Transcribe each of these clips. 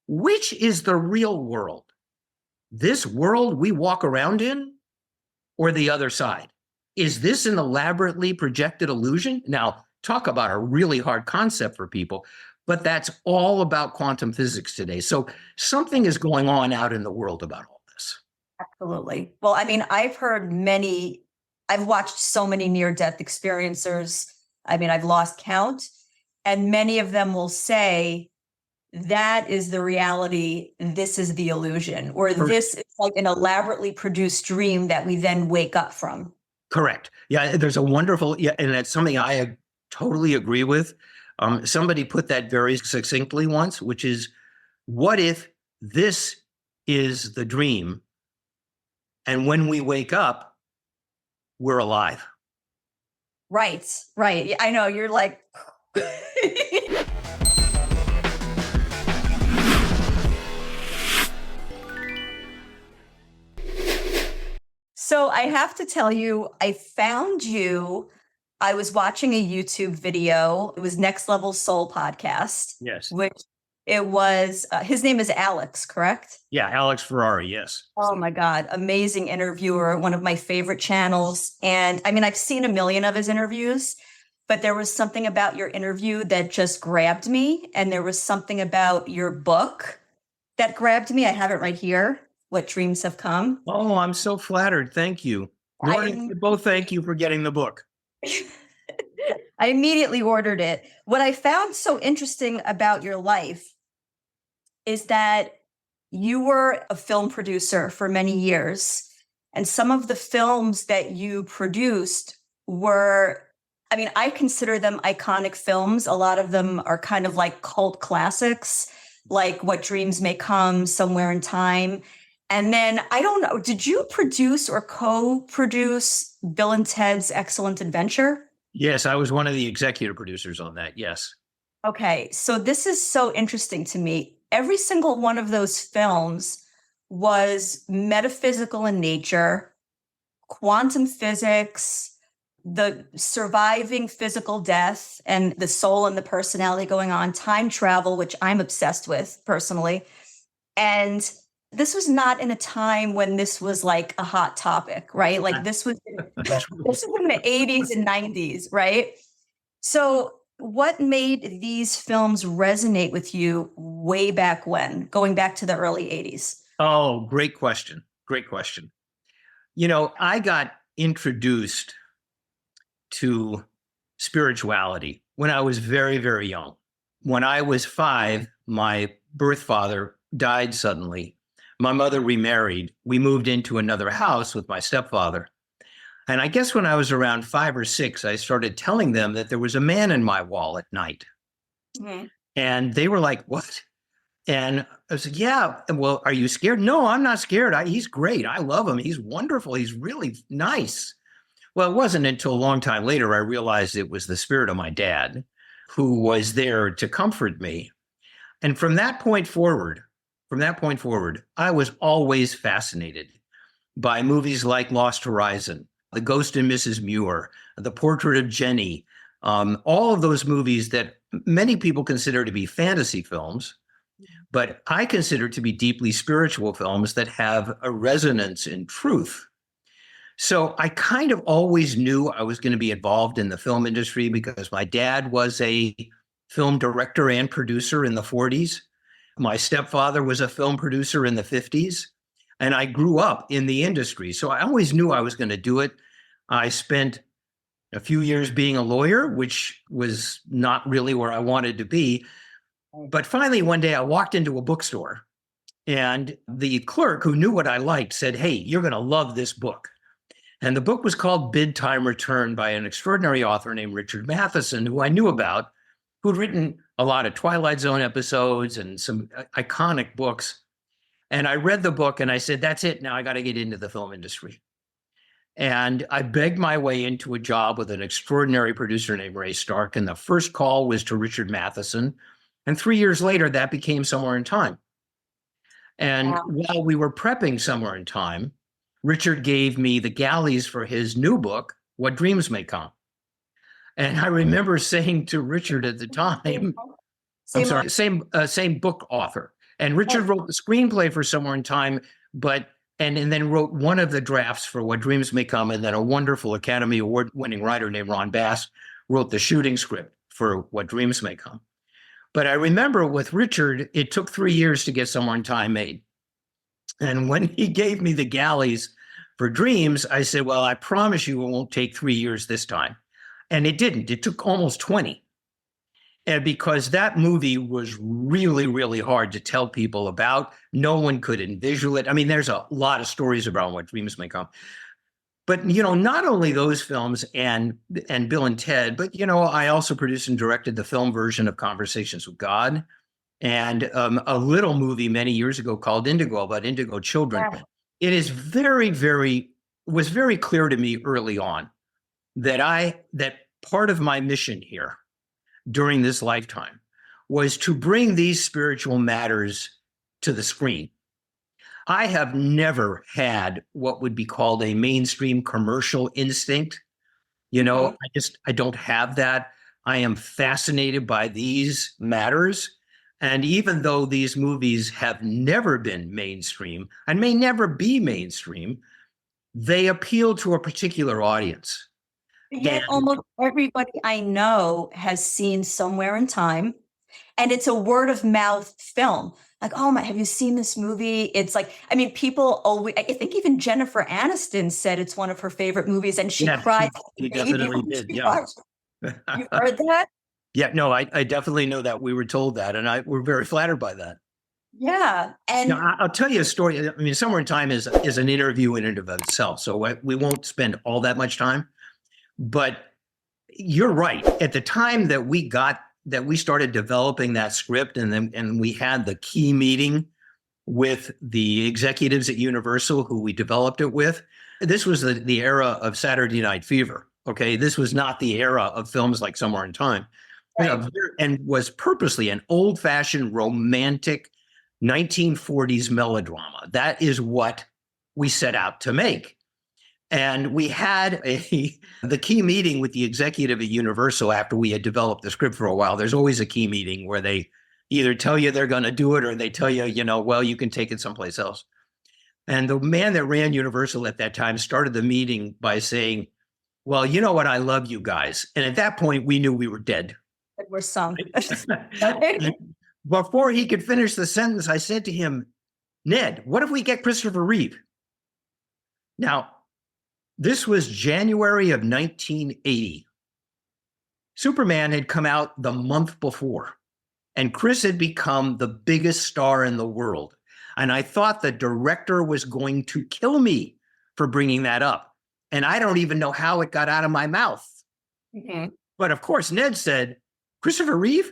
which is the real world? This world we walk around in, or the other side? Is this an elaborately projected illusion? Now, talk about a really hard concept for people, but that's all about quantum physics today. So something is going on out in the world about all this. Absolutely. Well, I mean, I've watched so many near-death experiencers. I mean, I've lost count, and many of them will say, that is the reality, this is the illusion, or this is like an elaborately produced dream that we then wake up from. Correct. Yeah, there's a wonderful, and that's something I totally agree with. Somebody put that very succinctly once, which is, what if this is the dream, and when we wake up, we're alive? Right. I know, you're like... So I have to tell you, I found you. I was watching a YouTube video. It was Next Level Soul podcast. Yes. Which it was, his name is Alex, correct? Yeah, Alex Ferrari, yes. Oh my God, amazing interviewer, one of my favorite channels. And I mean, I've seen a million of his interviews, but there was something about your interview that just grabbed me. And there was something about your book that grabbed me. I have it right here. What Dreams Have Come. Oh, I'm so flattered. Thank you. Both thank you for getting the book. I immediately ordered it. What I found so interesting about your life is that you were a film producer for many years, and some of the films that you produced were, I mean, I consider them iconic films. A lot of them are kind of like cult classics, like What Dreams May Come, Somewhere in Time. And then, I don't know, did you produce or co-produce Bill and Ted's Excellent Adventure? Yes, I was one of the executive producers on that, yes. Okay, so this is so interesting to me. Every single one of those films was metaphysical in nature, quantum physics, the surviving physical death and the soul and the personality going on, time travel, which I'm obsessed with personally. And this was not in a time when this was like a hot topic, right? Like this was in the 80s and 90s, right? So what made these films resonate with you way back when, going back to the early 80s? Oh, great question. Great question. You know, I got introduced to spirituality when I was very, very young. When I was 5, my birth father died suddenly. My mother remarried. We moved into another house with my stepfather. And I guess when I was around 5 or 6, I started telling them that there was a man in my wall at night. Mm-hmm. And they were like, what? And I said, yeah, well, are you scared? No, I'm not scared. He's great. I love him. He's wonderful. He's really nice. Well, it wasn't until a long time later I realized it was the spirit of my dad who was there to comfort me. And from that point forward, I was always fascinated by movies like Lost Horizon, The Ghost and Mrs. Muir, The Portrait of Jenny, all of those movies that many people consider to be fantasy films, but I consider to be deeply spiritual films that have a resonance in truth. So I kind of always knew I was going to be involved in the film industry because my dad was a film director and producer in the 40s. My stepfather was a film producer in the 50s, and I grew up in the industry. So I always knew I was going to do it. I spent a few years being a lawyer, which was not really where I wanted to be. But finally, one day I walked into a bookstore, and the clerk who knew what I liked said, hey, you're going to love this book. And the book was called Bid Time Return by an extraordinary author named Richard Matheson, who I knew about, who'd written a lot of Twilight Zone episodes and some iconic books. And I read the book and I said, that's it. Now I got to get into the film industry. And I begged my way into a job with an extraordinary producer named Ray Stark. And the first call was to Richard Matheson. And 3 years later, that became Somewhere in Time. And while we were prepping Somewhere in Time, Richard gave me the galleys for his new book, What Dreams May Come. And I remember saying to Richard at the time, same book author. And Richard wrote the screenplay for Somewhere in Time, and then wrote one of the drafts for What Dreams May Come, and then a wonderful Academy Award-winning writer named Ron Bass wrote the shooting script for What Dreams May Come. But I remember with Richard, it took 3 years to get Somewhere in Time made. And when he gave me the galleys for Dreams, I said, well, I promise you it won't take 3 years this time. And it didn't. It took almost 20. And because that movie was really, really hard to tell people about. No one could envision it. I mean, there's a lot of stories about What Dreams May Come. But, not only those films and Bill and Ted, but, I also produced and directed the film version of Conversations with God, and a little movie many years ago called Indigo, about indigo children. Yeah. It is was very clear to me early on that part of my mission here during this lifetime was to bring these spiritual matters to the screen. I have never had what would be called a mainstream commercial instinct. I don't have that. I am fascinated by these matters. And even though these movies have never been mainstream and may never be mainstream, they appeal to a particular audience. Yet almost everybody I know has seen Somewhere in Time, and it's a word of mouth film. Like, oh my, have you seen this movie? It's like, I mean, people always, I think even Jennifer Aniston said it's one of her favorite movies, and she cried. She definitely did, yeah. You heard that? Yeah, no, I definitely know that. We were told that, and we're very flattered by that. Yeah. And I'll tell you a story. I mean, Somewhere in Time is an interview in and of itself, so we won't spend all that much time. But you're right. At the time that we started developing that script, and we had the key meeting with the executives at Universal who we developed it with, this was the era of Saturday Night Fever. Okay, this was not the era of films like Somewhere in Time, right. And was purposely an old-fashioned romantic 1940s melodrama. That is what we set out to make. And we had the key meeting with the executive at Universal after we had developed the script for a while. There's always a key meeting where they either tell you they're going to do it, or they tell you, well, you can take it someplace else. And the man that ran Universal at that time started the meeting by saying, well, you know what? I love you guys. And at that point, we knew we were dead. We're sunk. Before he could finish the sentence, I said to him, Ned, what if we get Christopher Reeve? Now, this was January of 1980. Superman had come out the month before, and Chris had become the biggest star in the world. And I thought the director was going to kill me for bringing that up. And I don't even know how it got out of my mouth. Mm-hmm. But of course, Ned said, Christopher Reeve?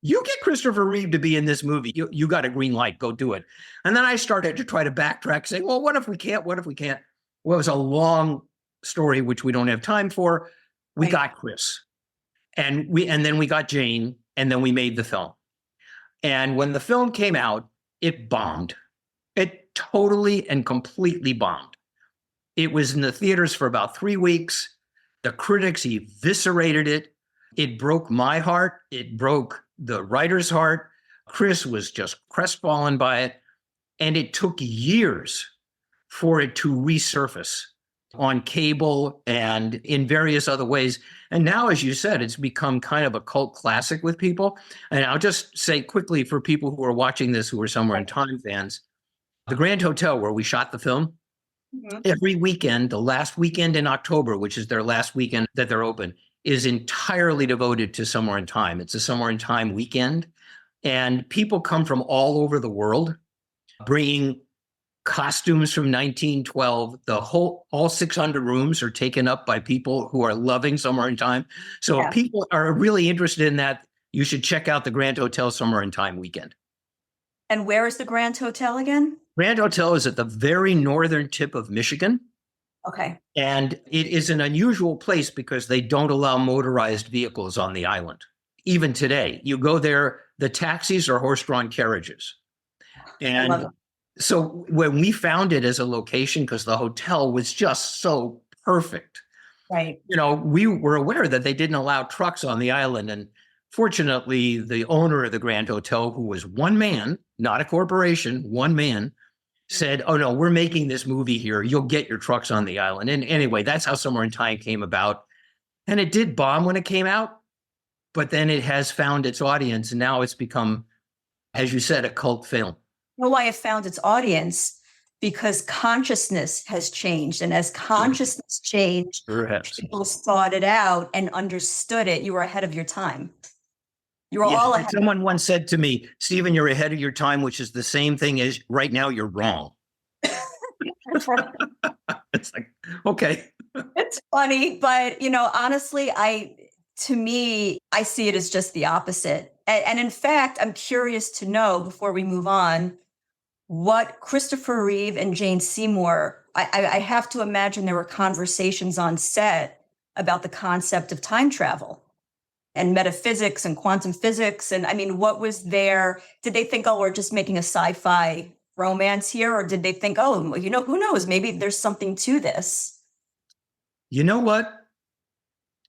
You get Christopher Reeve to be in this movie. You got a green light. Go do it. And then I started to try to backtrack, saying, well, what if we can't? What if we can't? Well, it was a long story, which we don't have time for. We got Chris. And then we got Jane, and then we made the film. And when the film came out, it bombed. It totally and completely bombed. It was in the theaters for about 3 weeks. The critics eviscerated it. It broke my heart. It broke the writer's heart. Chris was just crestfallen by it. And it took years for it to resurface on cable and in various other ways. And now, as you said, it's become kind of a cult classic with people. And I'll just say quickly for people who are watching this, who are Somewhere in Time fans, the Grand Hotel where we shot the film, every weekend, the last weekend in October, which is their last weekend that they're open, is entirely devoted to Somewhere in Time. It's a Somewhere in Time weekend. And people come from all over the world, bringing costumes from 1912. All 600 rooms are taken up by people who are loving Somewhere in Time. So if people are really interested in that, you should check out the Grand Hotel Somewhere in Time weekend. And where is the Grand Hotel again? Grand Hotel is at the very northern tip of Michigan. Okay. And it is an unusual place because they don't allow motorized vehicles on the island. Even today, you go there, the taxis are horse-drawn carriages. And so when we found it as a location, because the hotel was just so perfect, right? We were aware that they didn't allow trucks on the island. And fortunately, the owner of the Grand Hotel, who was one man, not a corporation, one man, said, "Oh no, we're making this movie here. You'll get your trucks on the island." And anyway, that's how Somewhere in Time came about. And it did bomb when it came out, but then it has found its audience. And now it's become, as you said, a cult film. You know why it found its audience? Because consciousness has changed. And as consciousness changed, Perhaps. people sought it out and understood it. You were ahead of your time. You were all ahead. Someone once said to me, "Stephen, you're ahead of your time," which is the same thing as right now you're wrong. It's like, okay. It's funny, but honestly, to me, I see it as just the opposite. And in fact, I'm curious to know before we move on, what Christopher Reeve and Jane Seymour, I have to imagine there were conversations on set about the concept of time travel and metaphysics and quantum physics. And I mean, what was there? Did they think, oh, we're just making a sci-fi romance here? Or did they think, oh, who knows? Maybe there's something to this. You know what?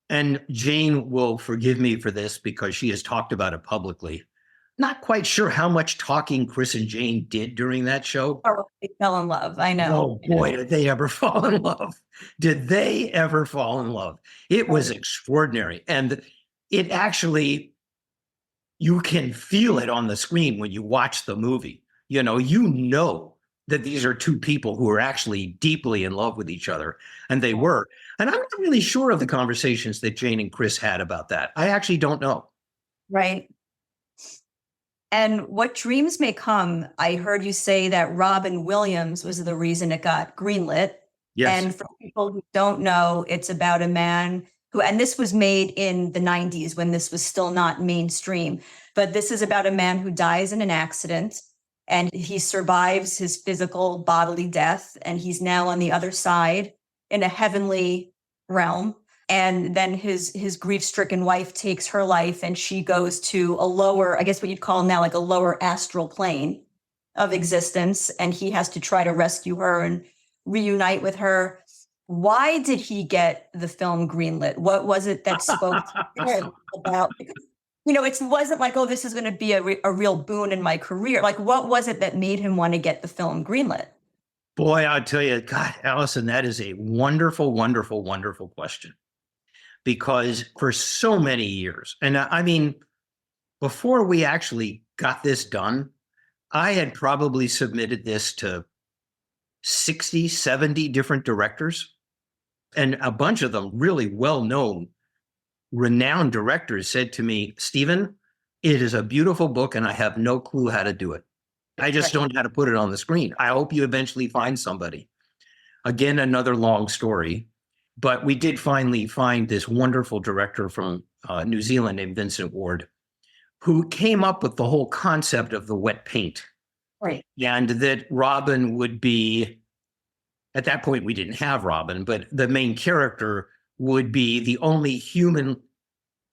And Jane will forgive me for this because she has talked about it publicly. Not quite sure how much talking Chris and Jane did during that show. Oh, they fell in love. I know. Oh boy, did they ever fall in love? Did they ever fall in love? It was extraordinary. And it actually, you can feel it on the screen when you watch the movie. You know that these are two people who are actually deeply in love with each other. And they were. And I'm not really sure of the conversations that Jane and Chris had about that. I actually don't know. Right. And What Dreams May Come, I heard you say that Robin Williams was the reason it got greenlit. Yes. And for people who don't know, it's about a man who, and this was made in the 90s when this was still not mainstream, but this is about a man who dies in an accident and he survives his physical bodily death. And he's now on the other side in a heavenly realm. And then his grief-stricken wife takes her life and she goes to a lower, I guess what you'd call now like a lower astral plane of existence. And he has to try to rescue her and reunite with her. Why did he get the film greenlit? What was it that spoke to him about? It wasn't like, oh, this is going to be a real boon in my career. Like, what was it that made him want to get the film greenlit? Boy, I'll tell you, God, Allison, that is a wonderful, wonderful, wonderful question. Because for so many years, and I mean, before we actually got this done, I had probably submitted this to 60, 70 different directors. And a bunch of them really well-known, renowned directors said to me, "Stephen, it is a beautiful book and I have no clue how to do it. I just don't know how to put it on the screen. I hope you eventually find somebody." Again, another long story. But we did finally find this wonderful director from New Zealand named Vincent Ward, who came up with the whole concept of the wet paint. Right. And that Robin would be, at that point, we didn't have Robin, but the main character would be the only human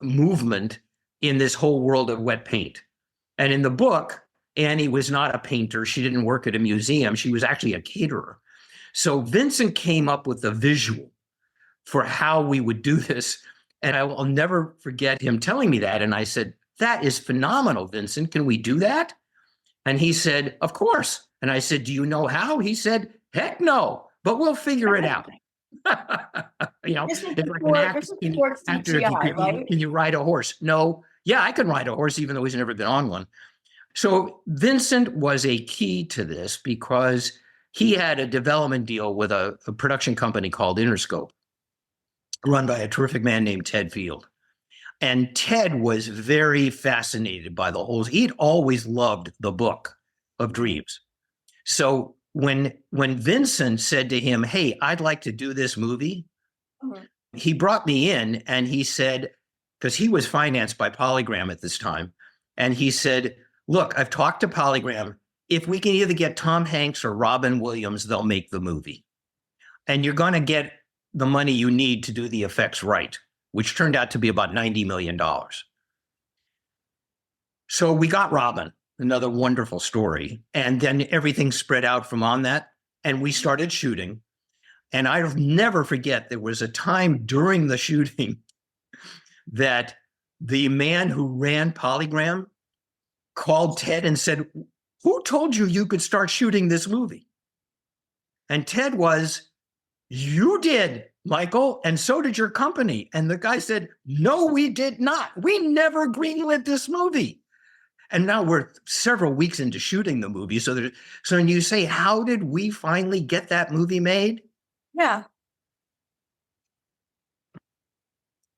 movement in this whole world of wet paint. And in the book, Annie was not a painter. She didn't work at a museum. She was actually a caterer. So Vincent came up with the visual for how we would do this. And I will never forget him telling me that. And I said, "That is phenomenal, Vincent. Can we do that?" And he said, "Of course." And I said, "Do you know how?" He said, "Heck no, but we'll figure it out." It's like an actor, right? Can you ride a horse? No. Yeah, I can ride a horse, even though he's never been on one. So Vincent was a key to this because he had a development deal with a production company called Interscope, run by a terrific man named Ted Field. And Ted was very fascinated by the whole, he'd always loved the book of dreams. So when Vincent said to him, "Hey, I'd like to do this movie," he brought me in and he said, because he was financed by Polygram at this time, and he said, "Look, I've talked to Polygram. If we can either get Tom Hanks or Robin Williams, they'll make the movie. And you're going to get the money you need to do the effects right," which turned out to be about $90 million. So we got Robin, another wonderful story. And then everything spread out from on that. And we started shooting. And I'll never forget, there was a time during the shooting that the man who ran Polygram called Ted and said, "Who told you you could start shooting this movie?" And Ted was, "You did, Michael, and so did your company." And the guy said, "No, we did not. We never greenlit this movie." And now we're several weeks into shooting the movie. So when you say, how did we finally get that movie made? Yeah.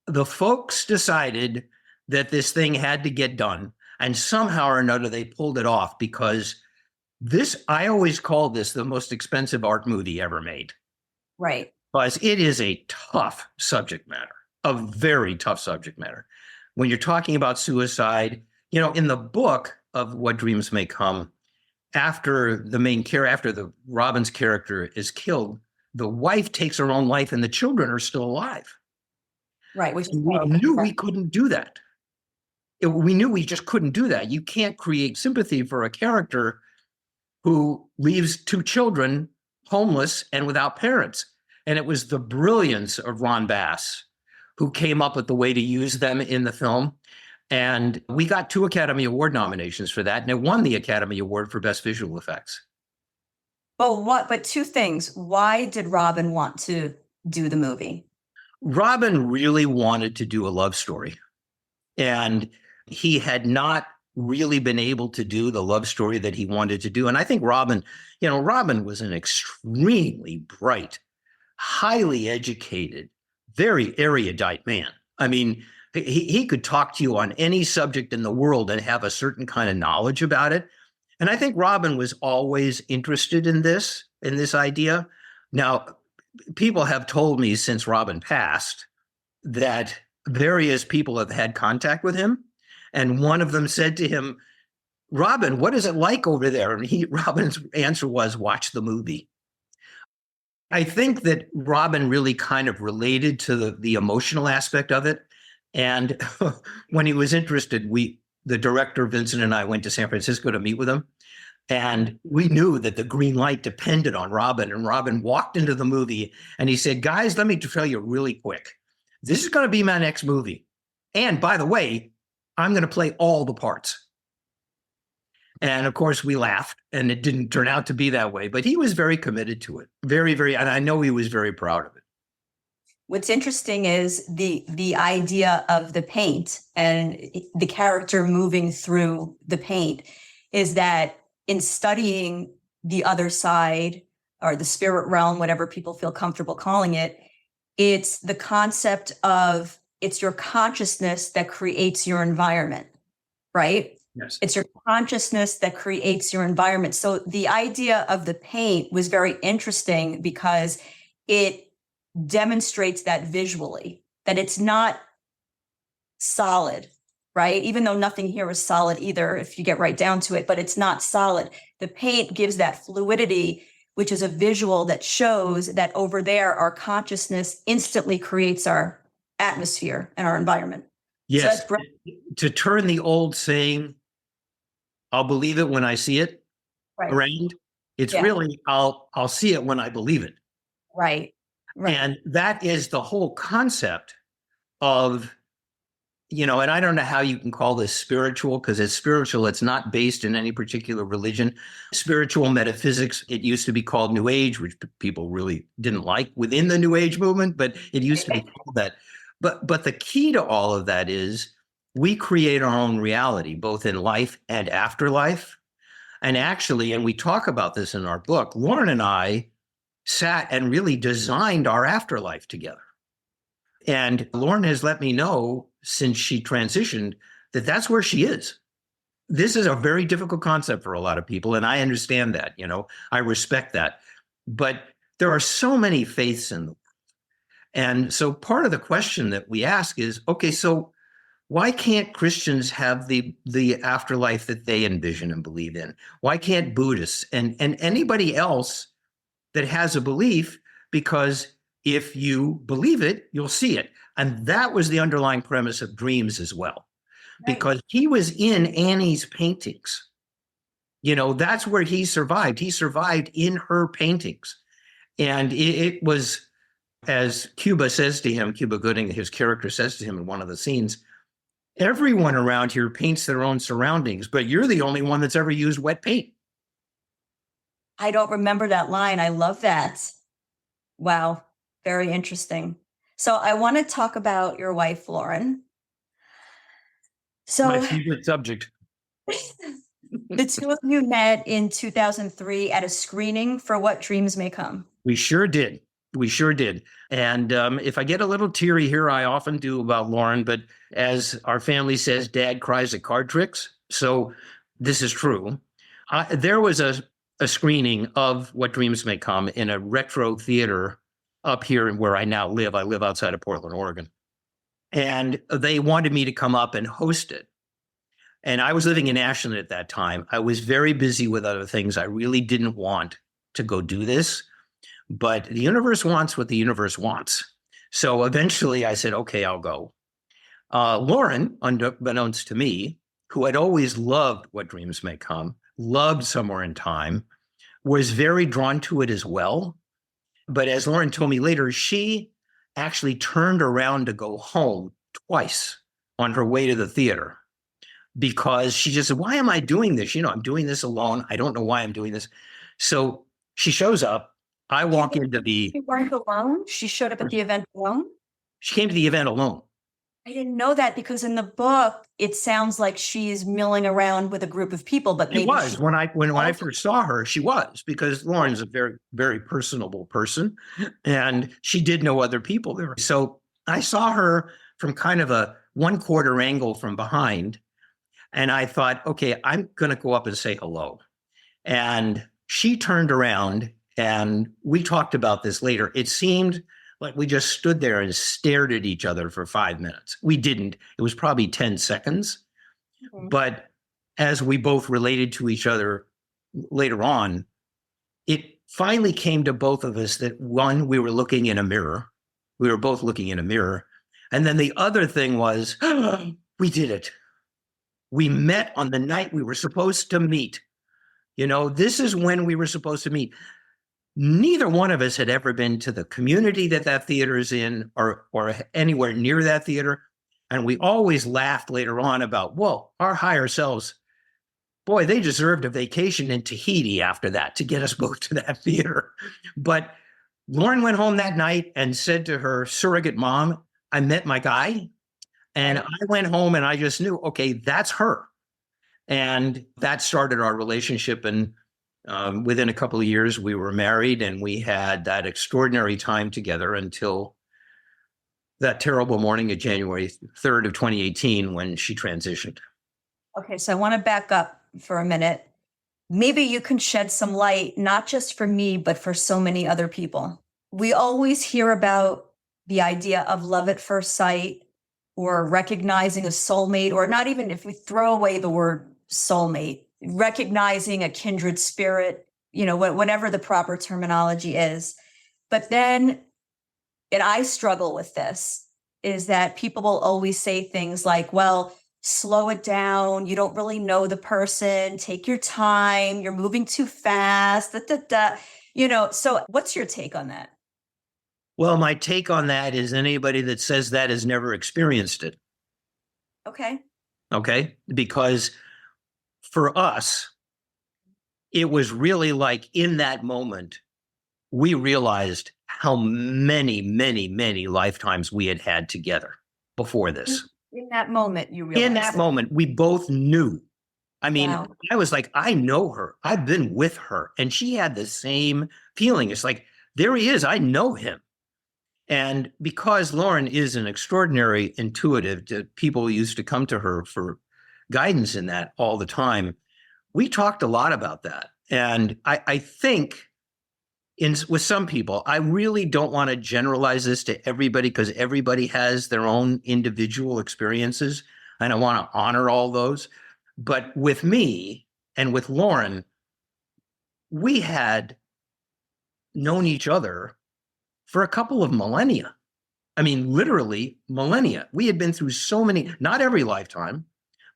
The folks decided that this thing had to get done. And somehow or another, they pulled it off, because I always call this the most expensive art movie ever made. Right. Because it is a tough subject matter, a very tough subject matter. When you're talking about suicide, in the book of What Dreams May Come, after the Robin's character is killed, the wife takes her own life and the children are still alive. Right. Which is we knew we couldn't do that. We knew we just couldn't do that. You can't create sympathy for a character who leaves two children homeless and without parents. And it was the brilliance of Ron Bass who came up with the way to use them in the film. And we got 2 Academy Award nominations for that, and it won the Academy Award for Best Visual Effects. But 2 things. Why did Robin want to do the movie? Robin really wanted to do a love story. And he had not really been able to do the love story that he wanted to do. And I think Robin was an extremely bright, highly educated, very erudite man. I mean, he could talk to you on any subject in the world and have a certain kind of knowledge about it. And I think Robin was always interested in this idea. Now, people have told me since Robin passed that various people have had contact with him. And one of them said to him, "Robin, what is it like over there?" And Robin's answer was, "Watch the movie." I think that Robin really kind of related to the emotional aspect of it. And when he was interested, the director, Vincent, and I went to San Francisco to meet with him. And we knew that the green light depended on Robin. And Robin walked into the movie and he said, "Guys, let me tell you really quick. This is going to be my next movie. And by the way, I'm going to play all the parts." And of course, we laughed, and it didn't turn out to be that way. But he was very committed to it. Very, very. And I know he was very proud of it. What's interesting is the idea of the paint and the character moving through the paint is that in studying the other side or the spirit realm, whatever people feel comfortable calling it, it's the concept of it's your consciousness that creates your environment, right? Yes. It's your consciousness that creates your environment. So the idea of the paint was very interesting because it demonstrates that visually, that it's not solid, right? Even though nothing here is solid either, if you get right down to it, but it's not solid. The paint gives that fluidity, which is a visual that shows that over there, our consciousness instantly creates our atmosphere and our environment. Yes. So to turn the old saying, "I'll believe it when I see it," right, around, it's really, I'll see it when I believe it. Right. Right. And that is the whole concept of, and I don't know how you can call this spiritual, because it's spiritual. It's not based in any particular religion. Spiritual metaphysics, it used to be called New Age, which people really didn't like within the New Age movement, but it used to be called that. But the key to all of that is we create our own reality, both in life and afterlife. And actually, and we talk about this in our book, Lauren and I sat and really designed our afterlife together. And Lauren has let me know since she transitioned that that's where she is. This is a very difficult concept for a lot of people. And I understand that, I respect that. But there are so many faiths in the world. And so part of the question that we ask is, okay, so why can't Christians have the afterlife that they envision and believe in? Why can't Buddhists and anybody else that has a belief? Because if you believe it, you'll see it. And that was the underlying premise of Dreams as well, because he was in Annie's paintings. That's where he survived. He survived in her paintings. And it was, as Cuba Gooding, his character says to him in one of the scenes, Everyone around here paints their own surroundings, but you're the only one that's ever used wet paint. I don't remember that line. I love that. Wow. Very interesting. So I want to talk about your wife, Lauren. My So favorite subject. the two of you met in 2003 at a screening for What Dreams May Come. We sure did. We sure did. And if I get a little teary here, I often do about Lauren, but as our family says, Dad cries at card tricks. So this is true. There was a screening of What Dreams May Come in a retro theater up here where I now live. I live outside of Portland, Oregon. And they wanted me to come up and host it. And I was living in Ashland at that time. I was very busy with other things. I really didn't want to go do this, but the universe wants what the universe wants. So eventually I said, okay, I'll go. Lauren, unbeknownst to me, who had always loved What Dreams May Come, loved Somewhere in Time, was very drawn to it as well. But as Lauren told me later, she actually turned around to go home twice on her way to the theater because she just said, why am I doing this? I'm doing this alone. I don't know why I'm doing this. So she shows up. I walk into the... You weren't alone? She showed up at the event alone? She came to the event alone. I didn't know that because in the book, it sounds like she's milling around with a group of people, but maybe She was. When I first saw her, she was, because Lauren's a very, very personable person and she did know other people there. So I saw her from kind of a 1/4 angle from behind. And I thought, okay, I'm going to go up and say hello. And she turned around and we talked about this later. It seemed like we just stood there and stared at each other for 5 minutes. We didn't. It was probably 10 seconds. Mm-hmm. But as we both related to each other later on, it finally came to both of us that one, we were looking in a mirror. We were both looking in a mirror. And then the other thing was, we did it. We met on the night we were supposed to meet. This is when we were supposed to meet. Neither one of us had ever been to the community that theater is in or anywhere near that theater. And we always laughed later on about, whoa, our higher selves, boy, they deserved a vacation in Tahiti after that to get us both to that theater. But Lauren went home that night and said to her surrogate mom, I met my guy. And I went home and I just knew, okay, that's her. And that started our relationship. And within a couple of years, we were married and we had that extraordinary time together until that terrible morning of January 3rd of 2018 when she transitioned. Okay, so I want to back up for a minute. Maybe you can shed some light, not just for me, but for so many other people. We always hear about the idea of love at first sight, or recognizing a soulmate, or not even if we throw away the word soulmate, recognizing a kindred spirit, whatever the proper terminology is. But then, and I struggle with this, is that people will always say things like, well, slow it down. You don't really know the person. Take your time. You're moving too fast. So what's your take on that? Well, my take on that is anybody that says that has never experienced it. Okay. Okay. Because for us, it was really like in that moment, we realized how many, many, many lifetimes we had had together before this. In that moment, you realized. In that moment, we both knew. I mean, wow. I was like, I know her. I've been with her. And she had the same feeling. It's like, there he is. I know him. And because Lauren is an extraordinary intuitive, people used to come to her for guidance in that all the time. We talked a lot about that. And I think with some people, I really don't want to generalize this to everybody because everybody has their own individual experiences. And I want to honor all those. But with me and with Lauren, we had known each other for a couple of millennia. I mean, literally millennia. We had been through so many, not every lifetime,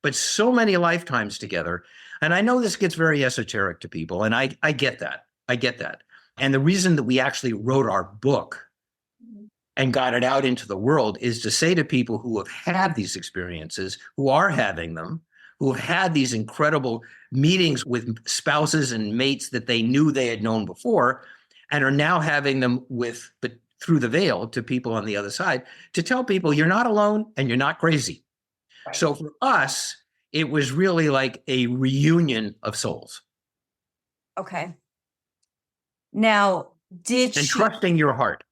but so many lifetimes together. And I know this gets very esoteric to people, and I get that. I get that. And the reason that we actually wrote our book and got it out into the world is to say to people who have had these experiences, who are having them, who have had these incredible meetings with spouses and mates that they knew they had known before and are now having them with, but through the veil to people on the other side, to tell people you're not alone and you're not crazy. Right. So for us, it was really like a reunion of souls. Okay. Now, and trusting your heart.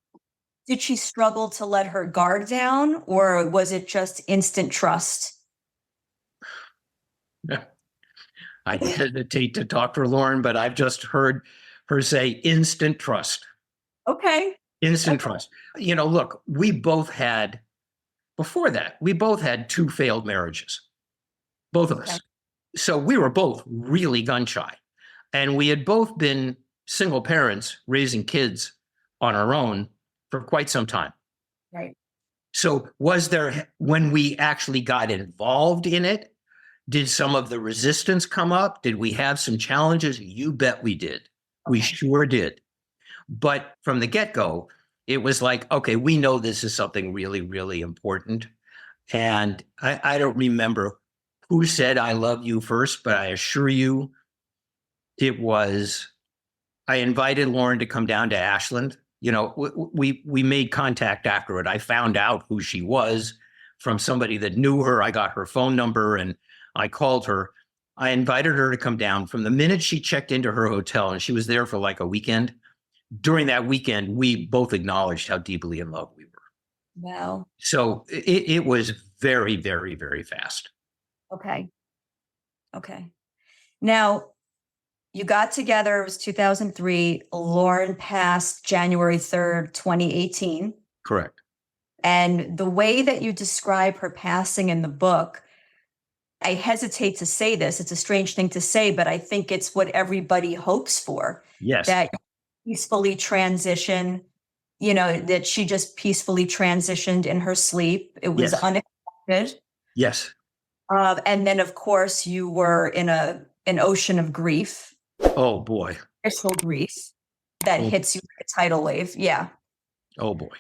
did she struggle to let her guard down, or was it just instant trust? I hesitate to talk for Lauren, but I've just heard her say instant trust. Okay. Instant trust. You know, look, before that, we both had 2 failed marriages, both of us. So we were both really gun shy. And we had both been single parents raising kids on our own for quite some time. Right. So when we actually got involved in it, did some of the resistance come up? Did we have some challenges? You bet we did. We sure did. But from the get-go, it was like, okay, we know this is something really, really important. And I don't remember who said I love you first, but I assure you I invited Lauren to come down to Ashland. You know, we made contact after it. I found out who she was from somebody that knew her. I got her phone number and I called her. I invited her to come down. From the minute she checked into her hotel, and she was there for like a weekend, during that weekend, we both acknowledged how deeply in love we were. Wow. So it was very, very, very fast. Okay. Now, you got together, it was 2003. Lauren passed January 3rd, 2018. Correct. And the way that you describe her passing in the book, I hesitate to say this, it's a strange thing to say, but I think it's what everybody hopes for. Yes. That peacefully transition, that she just peacefully transitioned in her sleep. It was unexpected. Yes. And then, of course, you were in an ocean of grief. Oh, boy. Crystal grief that hits you like a tidal wave. Yeah. Oh, boy.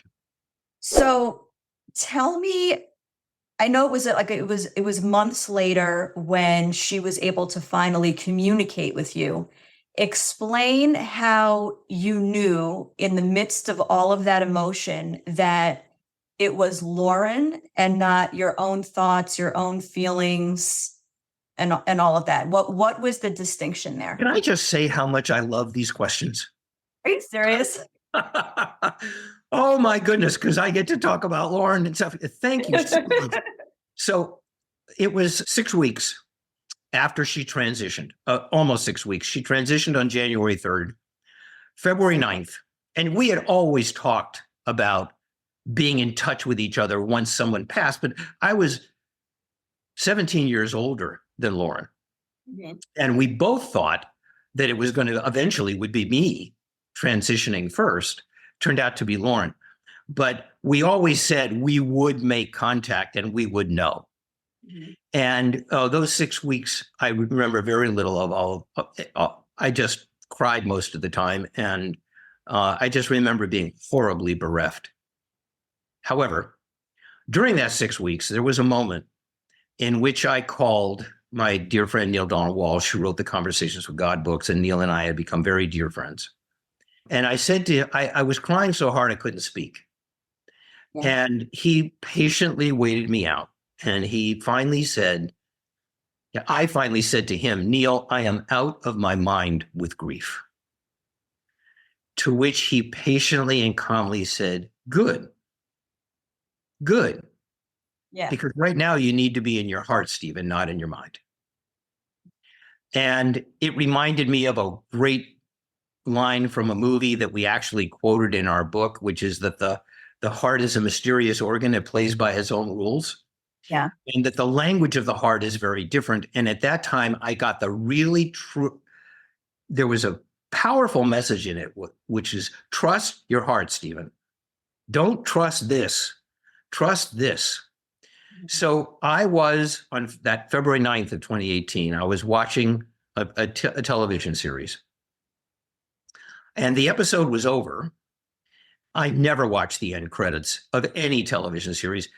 So tell me, I know it was months later when she was able to finally communicate with you. Explain how you knew in the midst of all of that emotion that it was Lauren and not your own thoughts, your own feelings, and all of that. What was the distinction there? Can I just say how much I love these questions? Are you serious? Oh my goodness, because I get to talk about Lauren and stuff. Thank you so much. So it was 6 weeks after she transitioned, almost 6 weeks. She transitioned on January 3rd, February 9th. And we had always talked about being in touch with each other once someone passed, but I was 17 years older than Lauren. Mm-hmm. And we both thought that it was going to eventually would be me transitioning first. Turned out to be Lauren. But we always said we would make contact and we would know. Mm-hmm. And those 6 weeks, I remember very little of all. I just cried most of the time. And I just remember being horribly bereft. However, during that 6 weeks, there was a moment in which I called my dear friend, Neil Donald Walsh, who wrote the Conversations with God books, and Neil and I had become very dear friends. And I said to him, I was crying so hard I couldn't speak. Yeah. And he patiently waited me out. And he finally said, I finally said to him, Neil, I am out of my mind with grief. To which he patiently and calmly said, good. Yeah. Because right now you need to be in your heart, Stephen, not in your mind. And it reminded me of a great line from a movie that we actually quoted in our book, which is that the heart is a mysterious organ. It plays by its own rules. Yeah. And that the language of the heart is very different. And at that time, I got the really true, there was a powerful message in it, which is trust your heart, Stephen. Don't trust this. Trust this. So I was on that February 9th of 2018, I was watching a television series. And the episode was over. I never watch the end credits of any television series.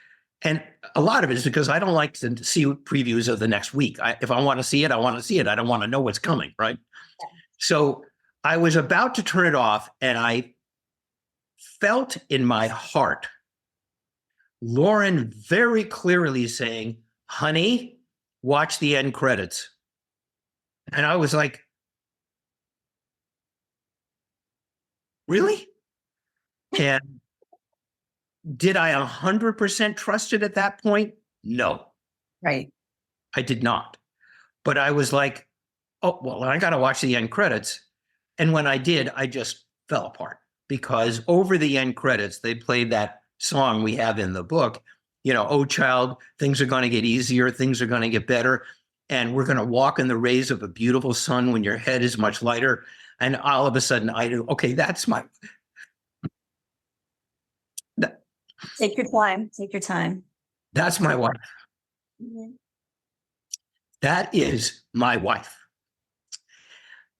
And a lot of it is because I don't like to see previews of the next week. If I want to see it, I want to see it. I don't want to know what's coming, right? So I was about to turn it off, and I felt in my heart Lauren very clearly saying, honey, watch the end credits. And I was like, really? And did I 100% trust it at that point? No, Right. I did not. But I was like, oh, well, I got to watch the end credits. And when I did, I just fell apart because over the end credits, they played that song we have in the book, you know, oh, child, things are going to get easier. Things are going to get better. And we're going to walk in the rays of a beautiful sun when your head is much lighter. And all of a sudden I do, okay, that's my, Take your time. Take your time. that's my wife. Mhm. That is my wife.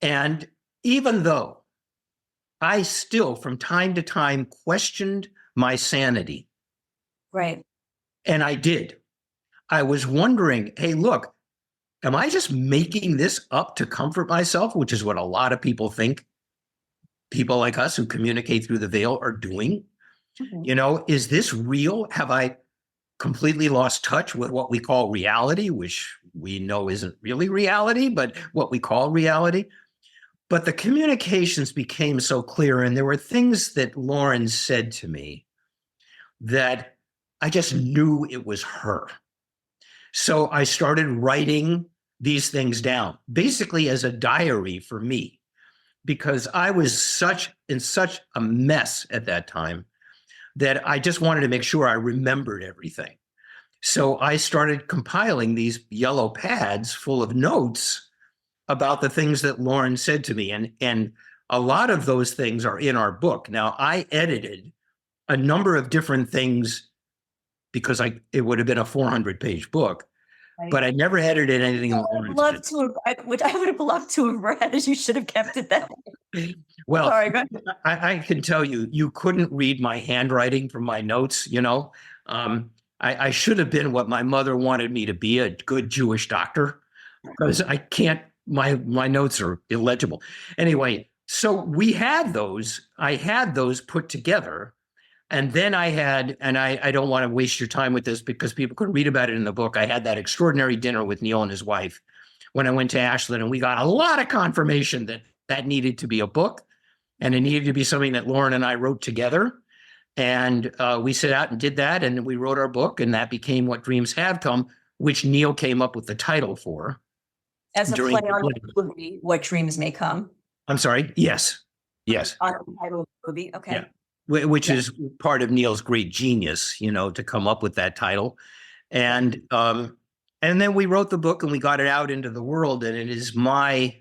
And even though I still, from time to time, questioned my sanity, Right. and I did, I was wondering, hey, look, am I just making this up to comfort myself, which is what a lot of people think people like us who communicate through the veil are doing? Mhm. You know, is this real? Have I completely lost touch with what we call reality, which we know isn't really reality, but what we call reality? But the communications became so clear, and there were things that Lauren said to me that I just knew it was her. So I started writing these things down, basically as a diary for me, because I was in such a mess at that time that I just wanted to make sure I remembered everything. So I started compiling these yellow pads full of notes about the things that Lauren said to me. And a lot of those things are in our book. Now, I edited a number of different things because it would have been a 400-page book, Right. but I never edited anything I Lauren would love said. to have, which I would have loved to have read. You should have kept it that way. Well, Sorry, go ahead. I can tell you, you couldn't read my handwriting from my notes, you know. I should have been what my mother wanted me to be, a good Jewish doctor, because I can't, my notes are illegible. Anyway, so we had those, I had those put together. And then I had, and I don't want to waste your time with this because people could read about it in the book. I had that extraordinary dinner with Neil and his wife when I went to Ashland, and we got a lot of confirmation that that needed to be a book and it needed to be something that Lauren and I wrote together. And we set out and did that, and we wrote our book, and that became What Dreams Have Come, which Neil came up with the title for. As a play on the movie, What Dreams May Come. I'm sorry. Yes. Yes. On the title of the movie. Okay. Yeah. Which is part of Neil's great genius, you know, to come up with that title. And then we wrote the book and we got it out into the world. And it is my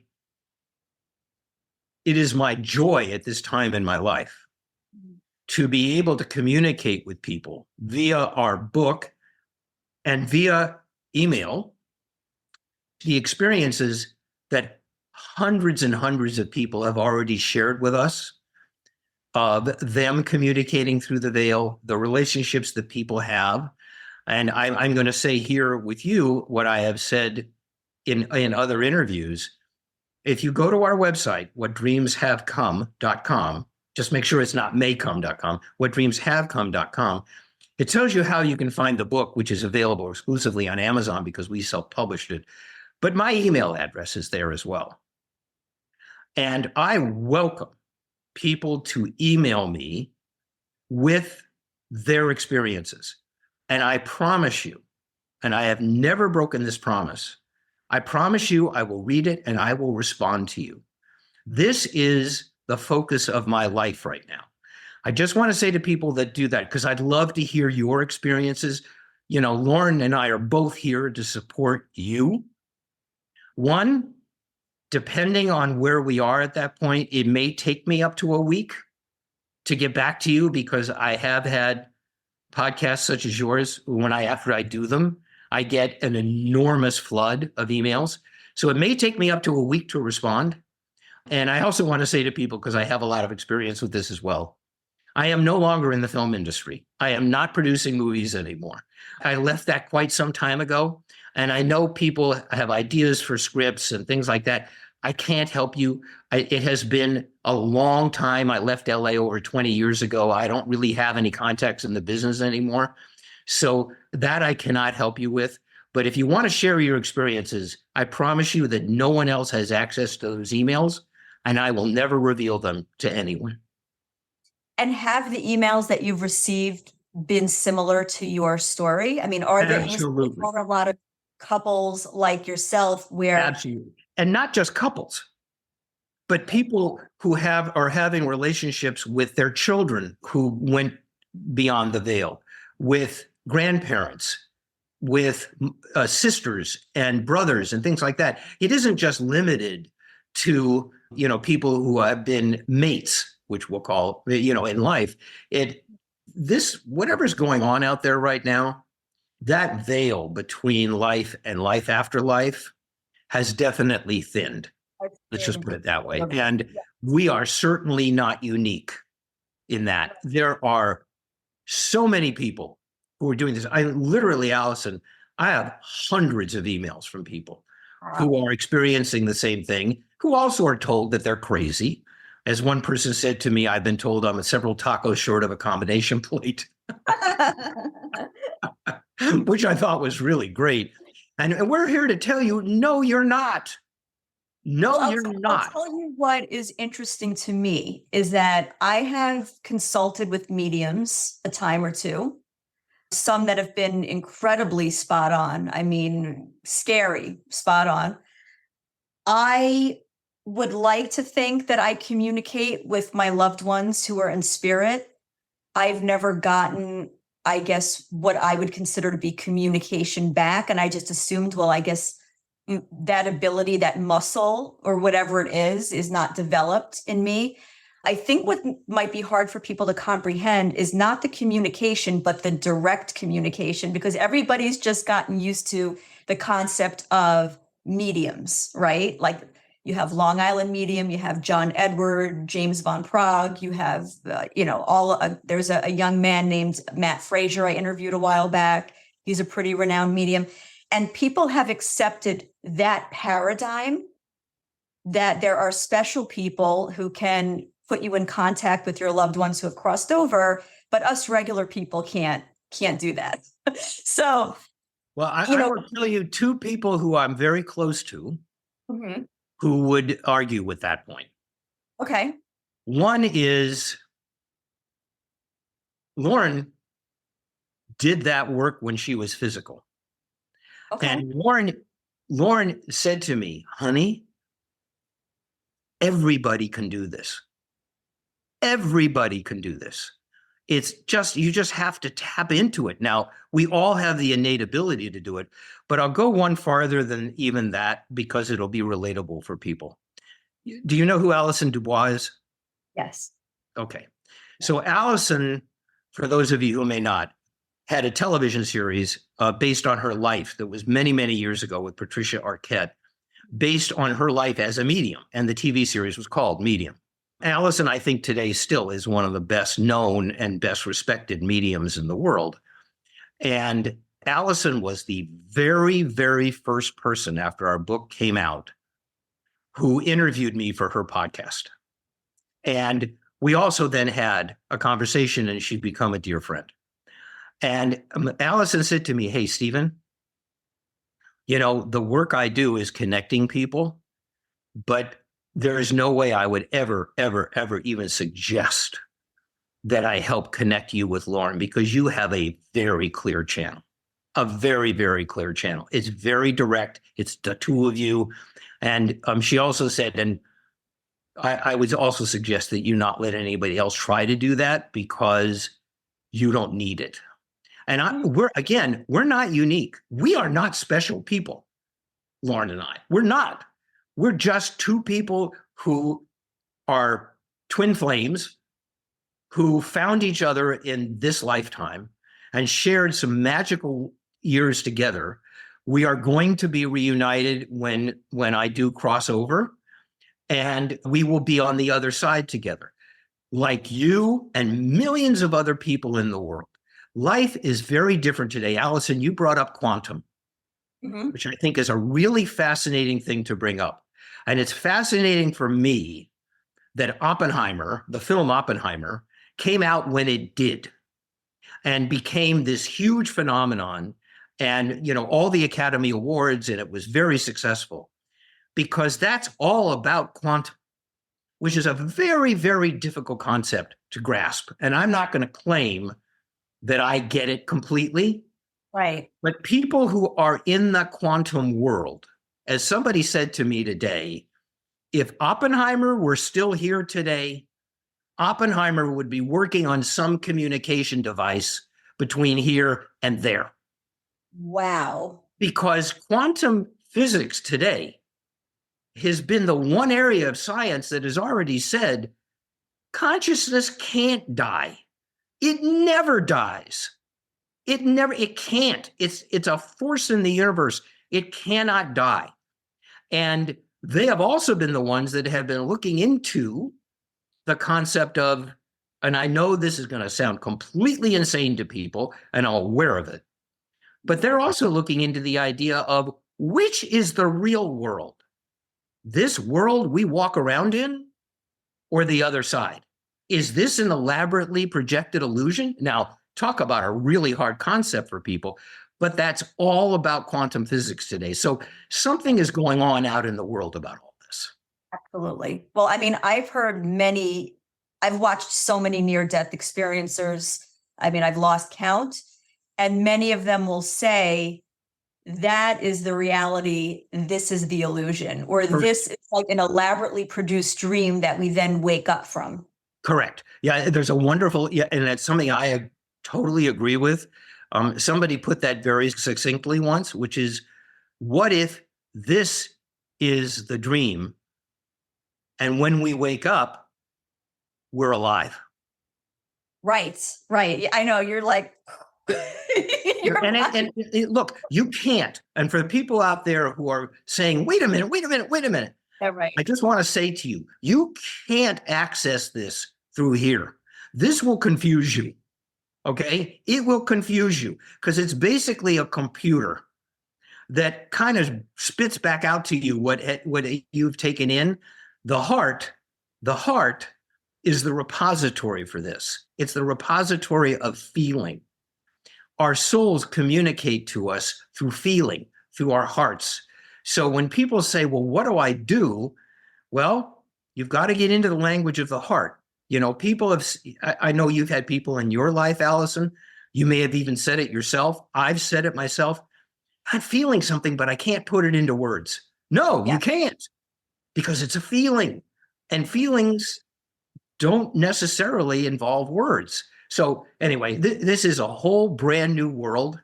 joy at this time in my life to be able to communicate with people via our book and via email, the experiences that hundreds and hundreds of people have already shared with us, of them communicating through the veil, the relationships that people have. And I'm going to say here with you what I have said in other interviews. If you go to our website, whatdreamshavecome.com, just make sure it's not maycome.com, whatdreamshavecome.com, it tells you how you can find the book, which is available exclusively on Amazon because we self-published it. But my email address is there as well. And I welcome people to email me with their experiences. And I promise you, and I have never broken this promise, I promise you I will read it and I will respond to you. This is the focus of my life right now. I just want to say to people that do that, because I'd love to hear your experiences. You know, Lauren and I are both here to support you. One, depending on where we are at that point, it may take me up to a week to get back to you, because I have had podcasts such as yours, after I do them, I get an enormous flood of emails. So it may take me up to a week to respond. And I also want to say to people, because I have a lot of experience with this as well, I am no longer in the film industry. I am not producing movies anymore. I left that quite some time ago. And I know people have ideas for scripts and things like that. I can't help you. It has been a long time. I left LA over 20 years ago. I don't really have any contacts in the business anymore. So that I cannot help you with. But if you want to share your experiences, I promise you that no one else has access to those emails, and I will never reveal them to anyone. And have the emails that you've received been similar to your story? I mean, are there Absolutely. a lot of couples like yourself where Absolutely. And not just couples, but people who are having relationships with their children who went beyond the veil, with grandparents, with sisters and brothers and things like that. It isn't just limited to, people who have been mates, which we'll call, in life. Whatever's going on out there right now, that veil between life and life after life has definitely thinned. Let's just put it that way. And we are certainly not unique in that. There are so many people who are doing this. Allison, I have hundreds of emails from people who are experiencing the same thing, who also are told that they're crazy. As one person said to me, I've been told I'm several tacos short of a combination plate, which I thought was really great. And we're here to tell you, no, you're not. No, you're not. I'll tell you what is interesting to me is that I have consulted with mediums a time or two, some that have been incredibly spot on. I mean, scary, spot on. I would like to think that I communicate with my loved ones who are in spirit. I've never gotten, I guess, what I would consider to be communication back. And I just assumed, well, I guess that ability, that muscle or whatever it is not developed in me. I think what might be hard for people to comprehend is not the communication, but the direct communication, because everybody's just gotten used to the concept of mediums, right? Like you have Long Island medium, you have John Edward, James Von Prague, you have, there's a young man named Matt Frazier I interviewed a while back. He's a pretty renowned medium. And people have accepted that paradigm that there are special people who can put you in contact with your loved ones who have crossed over, but us regular people can't do that. So, well, I will tell you two people who I'm very close to who would argue with that point. Okay. One is Lauren did that work when she was physical. Okay. And Lauren said to me, honey, everybody can do this. Everybody can do this. It's just, you just have to tap into it. Now, we all have the innate ability to do it, but I'll go one farther than even that because it'll be relatable for people. Do you know who Allison Dubois is? Yes. Okay. So Allison, for those of you who may not, had a television series based on her life that was many, many years ago with Patricia Arquette, based on her life as a medium. And the TV series was called Medium. Allison, I think today still is one of the best known and best respected mediums in the world. And Allison was the very, very first person after our book came out who interviewed me for her podcast. And we also then had a conversation and she'd become a dear friend. And Allison said to me, hey, Stephen, the work I do is connecting people, but there is no way I would ever, ever, ever even suggest that I help connect you with Lauren because you have a very clear channel, a very, very clear channel. It's very direct. It's the two of you. And she also said, and I would also suggest that you not let anybody else try to do that because you don't need it. And we're not unique. We are not special people, Lauren and I. We're not. We're just two people who are twin flames who found each other in this lifetime and shared some magical years together. We are going to be reunited when I do cross over, and we will be on the other side together. like you and millions of other people in the world. Life is very different today. Allison, you brought up quantum, Mhm. which I think is a really fascinating thing to bring up. And it's fascinating for me that Oppenheimer, the film Oppenheimer, came out when it did and became this huge phenomenon, and all the Academy Awards, and it was very successful because that's all about quantum, which is a very, very difficult concept to grasp. And I'm not going to claim that I get it completely, Right. but people who are in the quantum world, as somebody said to me today, if Oppenheimer were still here today, Oppenheimer would be working on some communication device between here and there. Wow. Because quantum physics today has been the one area of science that has already said consciousness can't die. It never dies. It can't. It's a force in the universe. It cannot die. And they have also been the ones that have been looking into the concept of, and I know this is going to sound completely insane to people, and I'm aware of it, but they're also looking into the idea of which is the real world, this world we walk around in or the other side? Is this an elaborately projected illusion? Now, talk about a really hard concept for people, but that's all about quantum physics today. So something is going on out in the world about all this. Absolutely. Well, I mean, I've watched so many near-death experiencers. I mean, I've lost count, and many of them will say, that is the reality, this is the illusion, or this is like an elaborately produced dream that we then wake up from. Correct. Yeah, there's a wonderful, yeah, and that's something I totally agree with. Somebody put that very succinctly once, which is, what if this is the dream, and when we wake up, we're alive? Right, right. I know, you're like, Look, you can't. And for the people out there who are saying, wait a minute, yeah, right. I just want to say to you, you can't access this through here. This will confuse you. Okay? It will confuse you because it's basically a computer that kind of spits back out to you what you've taken in. The heart is the repository for this. It's the repository of feeling. Our souls communicate to us through feeling, through our hearts. So when people say, well, what do I do? Well, you've got to get into the language of the heart. People have, I know you've had people in your life, Allison. You may have even said it yourself. I've said it myself. I'm feeling something, but I can't put it into words. No, Yeah. you can't, because it's a feeling. And feelings don't necessarily involve words. So anyway, this is a whole brand new world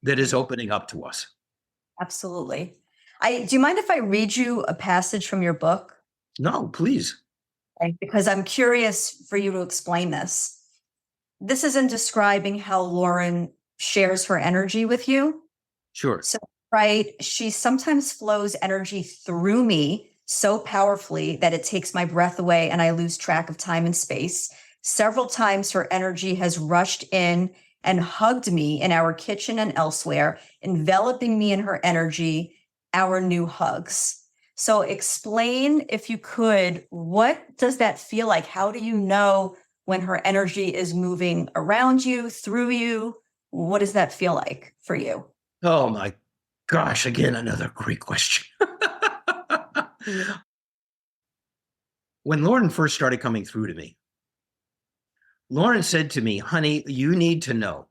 that is opening up to us. Absolutely. Do you mind if I read you a passage from your book? No, please. Okay, because I'm curious for you to explain this. This is in describing how Lauren shares her energy with you. Sure. So, right, she sometimes flows energy through me so powerfully that it takes my breath away and I lose track of time and space. Several times her energy has rushed in and hugged me in our kitchen and elsewhere, enveloping me in her energy, our new hugs. So explain, if you could, what does that feel like? How do you know when her energy is moving around you, through you? What does that feel like for you? Oh my gosh, again, another great question. When Lauren first started coming through to me, Lauren said to me, honey, you need to know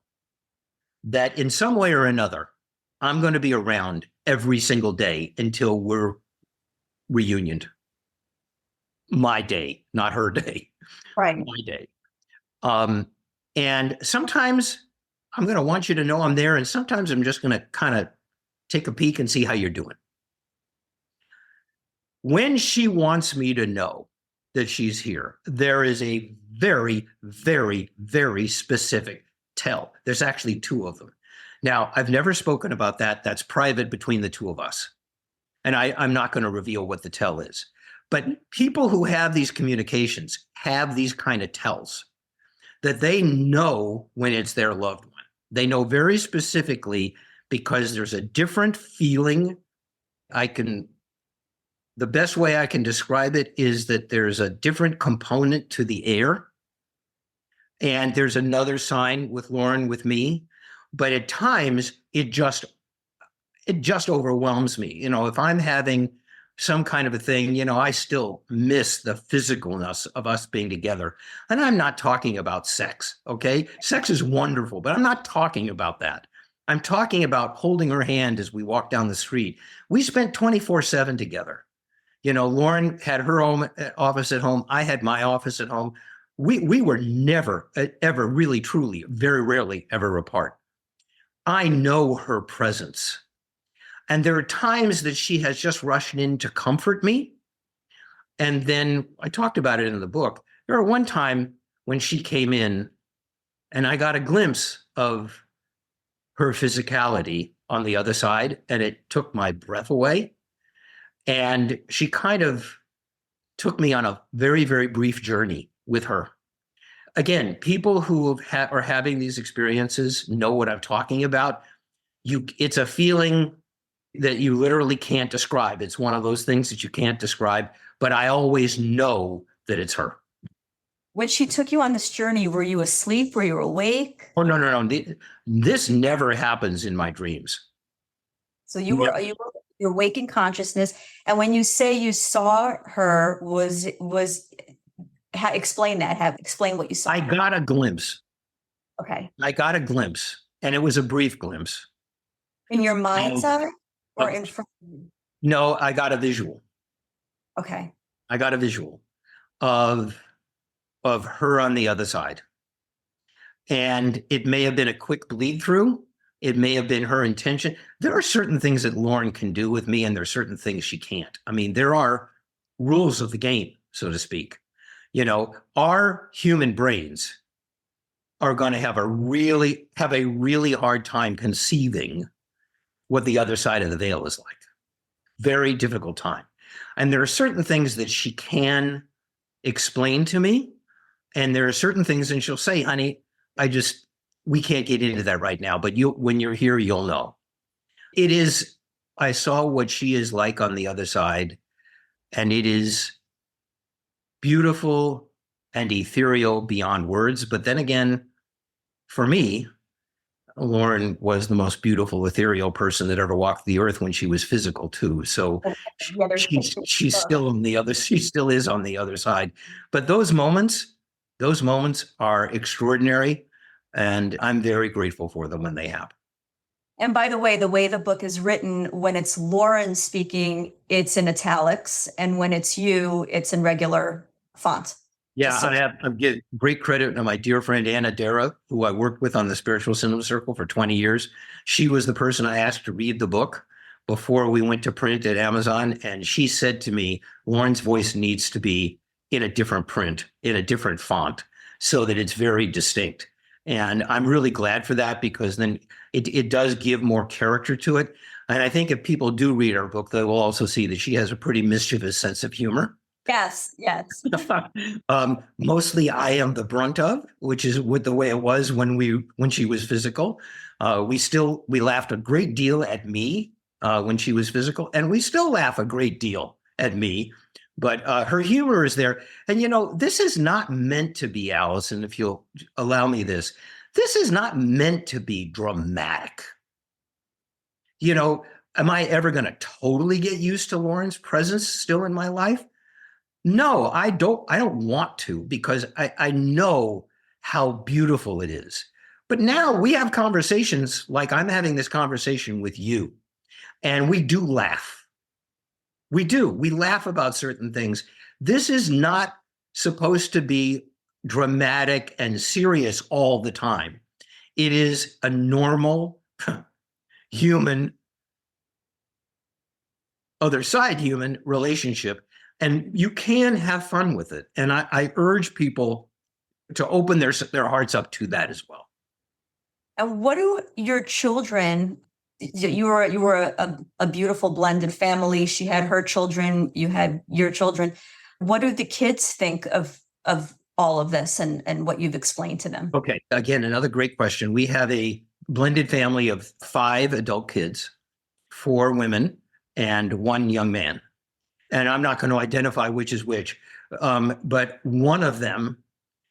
that in some way or another, I'm going to be around every single day until we're reunioned. My day, not her day. Right. My day. And sometimes I'm going to want you to know I'm there, and sometimes I'm just going to kind of take a peek and see how you're doing. When she wants me to know that she's here, there is a very, very, very specific tell. There's actually two of them. Now, I've never spoken about that. That's private between the two of us. And I'm not going to reveal what the tell is. But people who have these communications have these kind of tells that they know when it's their loved one. They know very specifically because there's a different feeling. The best way I can describe it is that there's a different component to the air. And there's another sign with Lauren, with me. But at times it just overwhelms me. If I'm having some kind of a thing, I still miss the physicalness of us being together. And I'm not talking about sex, okay? Sex is wonderful, but I'm not talking about that. I'm talking about holding her hand as we walk down the street. We spent 24/7 together. Lauren had her office at home. I had my office at home. We were never, ever really, truly, very rarely ever apart. I know her presence. And there are times that she has just rushed in to comfort me. And then I talked about it in the book. There was one time when she came in and I got a glimpse of her physicality on the other side, and it took my breath away. And she kind of took me on a very, very brief journey with her. Again, people who are having these experiences know what I'm talking about. It's a feeling that you literally can't describe. It's one of those things that you can't describe, but I always know that it's her. When she took you on this journey, were you asleep? Were you awake? Oh, no. This never happens in my dreams. So you're awake in consciousness. And when you say you saw her, explain that. Explain what you saw. I got a glimpse. Okay. I got a glimpse, and it was a brief glimpse. In your mind's eye or in front of you? No, I got a visual. Okay. I got a visual of her on the other side. And it may have been a quick bleed through. It may have been her intention. There are certain things that Lauren can do with me, and there are certain things she can't. I mean, there are rules of the game, so to speak. Our human brains are going to have a really hard time conceiving what the other side of the veil is like. Very difficult time. And there are certain things that she can explain to me. And there are certain things, and she'll say, honey, we can't get into that right now, but when you're here, you'll know. I saw what she is like on the other side, and it is beautiful and ethereal beyond words. But then again, for me, Lauren was the most beautiful, ethereal person that ever walked the earth when she was physical too. So she's still on the other. She still is on the other side. But those moments are extraordinary, and I'm very grateful for them when they happen. And by the way the book is written, when it's Lauren speaking, it's in italics, and when it's you, it's in regular font. Yeah, I give great credit to my dear friend Anna Dara, who I worked with on the Spiritual Cinema Circle for 20 years. She was the person I asked to read the book before we went to print at Amazon. And she said to me, Lauren's voice needs to be in a different print, in a different font, so that it's very distinct. And I'm really glad for that, because then it does give more character to it. And I think if people do read our book, they will also see that she has a pretty mischievous sense of humor. Yes. Mostly I am the brunt of, which is the way it was when she was physical. We laughed a great deal at me when she was physical, and we still laugh a great deal at me. But her humor is there. And, this is not meant to be, Allison, if you'll allow me this is not meant to be dramatic. Am I ever going to totally get used to Lauren's presence still in my life? No, I don't want to, because I know how beautiful it is. But now we have conversations like I'm having this conversation with you, and we do laugh. We do. We laugh about certain things. This is not supposed to be dramatic and serious all the time. It is a normal human, other side human relationship. And you can have fun with it. And I urge people to open their hearts up to that as well. And what do your children you were a beautiful blended family. She had her children, you had your children. What do the kids think of all of this and what you've explained to them? Okay. Again, another great question. We have a blended family of 5 adult kids, 4 women, and 1 young man. And I'm not going to identify which is which, but one of them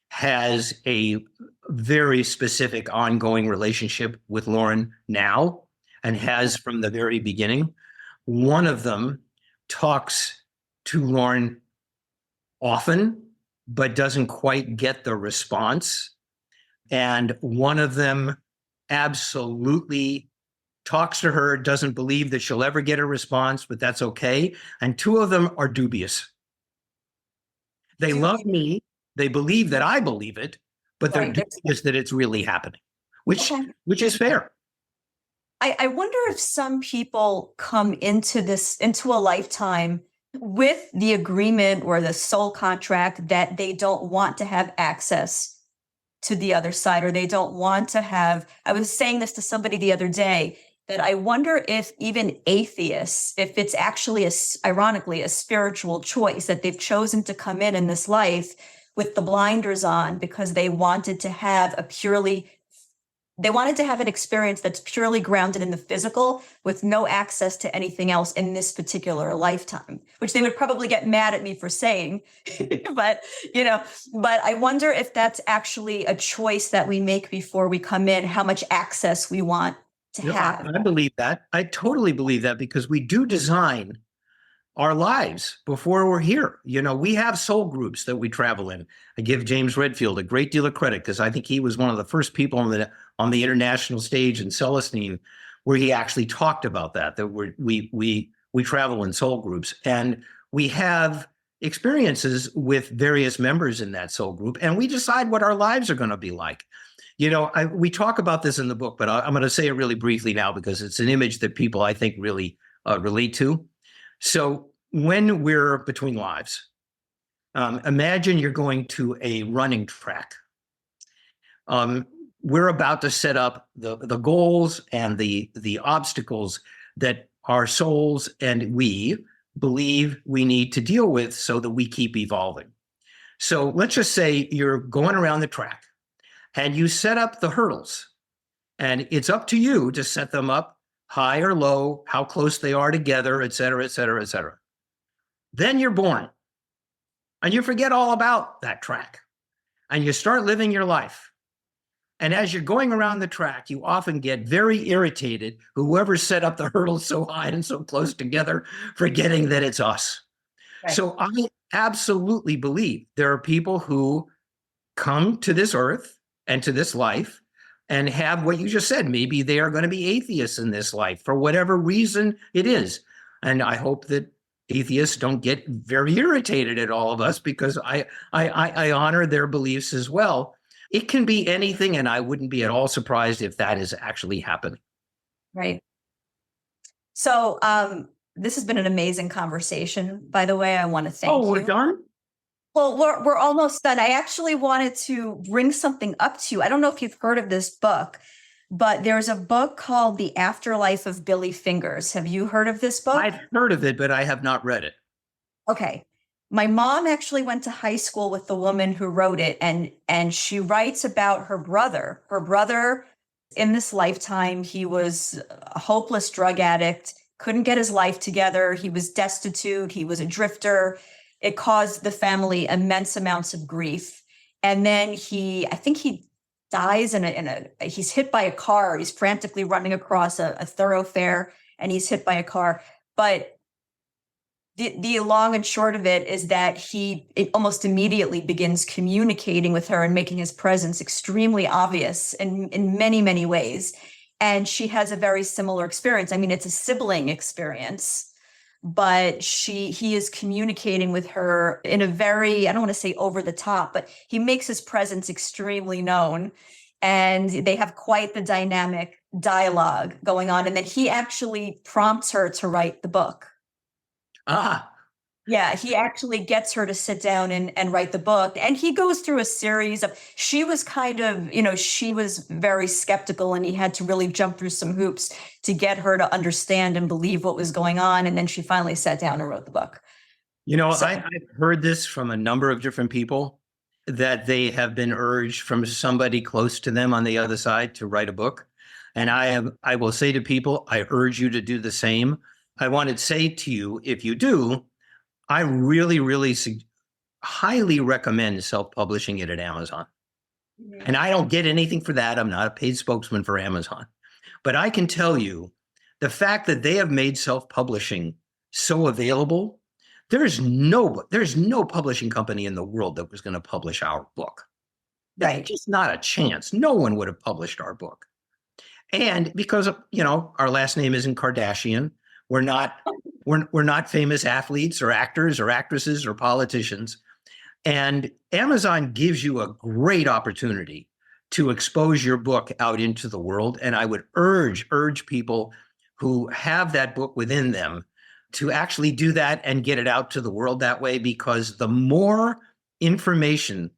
has a very specific ongoing relationship with Lauren now and has from the very beginning. One of them talks to Lauren often, but doesn't quite get the response. And one of them absolutely talks to her, doesn't believe that she'll ever get a response, but that's okay. And 2 of them are dubious. They love me. They believe that I believe it, but they're dubious that it's really happening, which is fair. I wonder if some people come into a lifetime with the agreement or the soul contract that they don't want to have access to the other side, or they don't want to have. I was saying this to somebody the other day, that I wonder if even atheists, if it's actually ironically a spiritual choice, that they've chosen to come in this life with the blinders on because they wanted to have an experience that's purely grounded in the physical with no access to anything else in this particular lifetime, which they would probably get mad at me for saying. but I wonder if that's actually a choice that we make before we come in, how much access we want to have. I believe that. I totally believe that, because we do design our lives before we're here. We have soul groups that we travel in. I give James Redfield a great deal of credit, because I think he was one of the first people on the international stage in Celestine where he actually talked about that we travel in soul groups, and we have experiences with various members in that soul group, and we decide what our lives are going to be like. We talk about this in the book, but I'm going to say it really briefly now because it's an image that people, I think, really relate to. So when we're between lives, imagine you're going to a running track. We're about to set up the goals and the obstacles that our souls and we believe we need to deal with so that we keep evolving. So let's just say you're going around the track and you set up the hurdles, and it's up to you to set them up high or low, how close they are together, et cetera, et cetera, et cetera. Then you're born and you forget all about that track and you start living your life. And as you're going around the track, you often get very irritated, whoever set up the hurdles so high and so close together, forgetting that it's us. Right. So I absolutely believe there are people who come to this earth and to this life and have what you just said. Maybe they are going to be atheists in this life for whatever reason it is. And I hope that atheists don't get very irritated at all of us, because I honor their beliefs as well. It can be anything, and I wouldn't be at all surprised if that is actually happening. Right. So this has been an amazing conversation, by the way. I want to thank you. Oh, we're done? Well, we're almost done. I actually wanted to bring something up to you. I don't know if you've heard of this book, but there's a book called The Afterlife of Billy Fingers. Have you heard of this book? I've heard of it, but I have not read it. Okay. My mom actually went to high school with the woman who wrote it, and she writes about her brother. Her brother, in this lifetime, he was a hopeless drug addict, couldn't get his life together. He was destitute. He was a drifter. It caused the family immense amounts of grief. And then I think he dies he's hit by a car. He's frantically running across a thoroughfare and he's hit by a car. But the long and short of it is that it almost immediately begins communicating with her and making his presence extremely obvious in many, many ways. And she has a very similar experience. I mean, it's a sibling experience, but he is communicating with her in a very, I don't want to say over the top, but he makes his presence extremely known. And they have quite the dynamic dialogue going on. And then he actually prompts her to write the book. Ah, Yeah, he actually gets her to sit down and write the book. And he goes through a series of, she was kind of, she was very skeptical and he had to really jump through some hoops to get her to understand and believe what was going on. And then she finally sat down and wrote the book. So, I've heard this from a number of different people that they have been urged from somebody close to them on the other side to write a book. And I will say to people, I urge you to do the same. I want to say to you, if you do, I really, really highly recommend self-publishing it at Amazon. And I don't get anything for that. I'm not a paid spokesman for Amazon. But I can tell you the fact that they have made self-publishing so available, there's no publishing company in the world that was going to publish our book. right. Just not a chance. No one would have published our book. And because our last name isn't Kardashian, we're not famous athletes or actors or actresses or politicians. And Amazon gives you a great opportunity to expose your book out into the world. And I would urge people who have that book within them to actually do that and get it out to the world that way, because the more information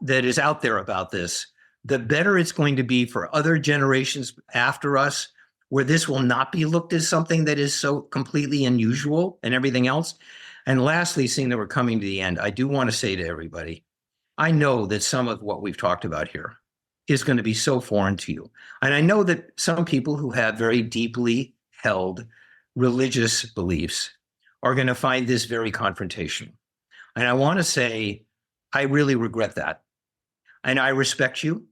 that is out there about this, the better it's going to be for other generations after us, where this will not be looked as something that is so completely unusual and everything else. And lastly, seeing that we're coming to the end, I do want to say to everybody, I know that some of what we've talked about here is going to be so foreign to you. And I know that some people who have very deeply held religious beliefs are going to find this very confrontational. And I want to say, I really regret that. And I respect you,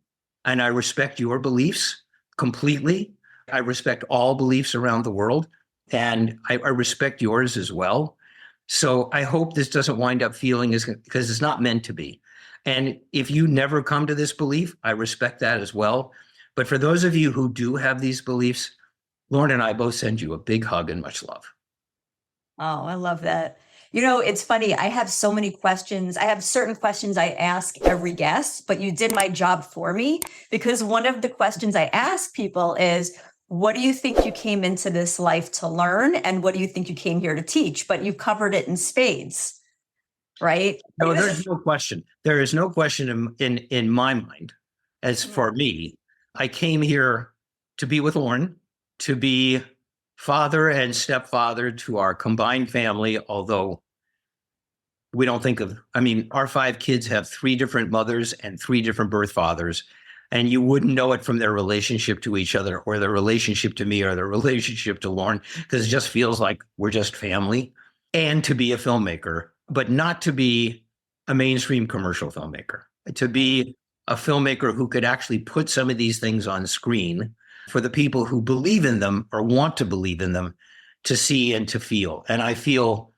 and I respect your beliefs completely. I respect all beliefs around the world, and I respect yours as well. So I hope this doesn't wind up feeling as, because it's not meant to be. And if you never come to this belief, I respect that as well. But for those of you who do have these beliefs, Lauren and I both send you a big hug and much love. Oh, I love that. It's funny. I have so many questions. I have certain questions I ask every guest, but you did my job for me, because one of the questions I ask people is, what do you think you came into this life to learn? And what do you think you came here to teach? But you've covered it in spades, right? No, there's no question. There is no question in my mind. As for me, I came here to be with Lauren, to be father and stepfather to our combined family, although we don't think of, our 5 kids have 3 different mothers and 3 different birth fathers, and you wouldn't know it from their relationship to each other or their relationship to me or their relationship to Lauren, because it just feels like we're just family. And to be a filmmaker, but not to be a mainstream commercial filmmaker, to be a filmmaker who could actually put some of these things on screen for the people who believe in them or want to believe in them to see and to feel. And I feel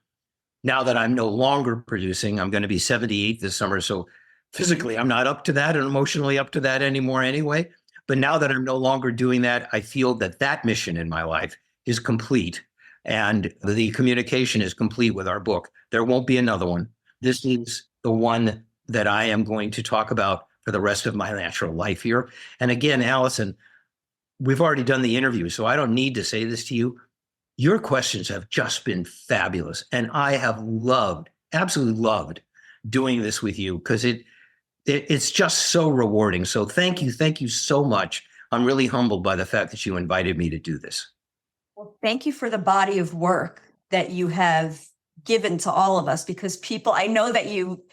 now that I'm no longer producing, I'm going to be 78 this summer. So physically, I'm not up to that and emotionally up to that anymore anyway. But now that I'm no longer doing that, I feel that mission in my life is complete. And the communication is complete with our book. There won't be another one. This is the one that I am going to talk about for the rest of my natural life here. And again, Allison, we've already done the interview, so I don't need to say this to you. Your questions have just been fabulous. And I have absolutely loved doing this with you, because it's just so rewarding. So thank you so much. I'm really humbled by the fact that you invited me to do this. Well, thank you for the body of work that you have given to all of us, because I know that you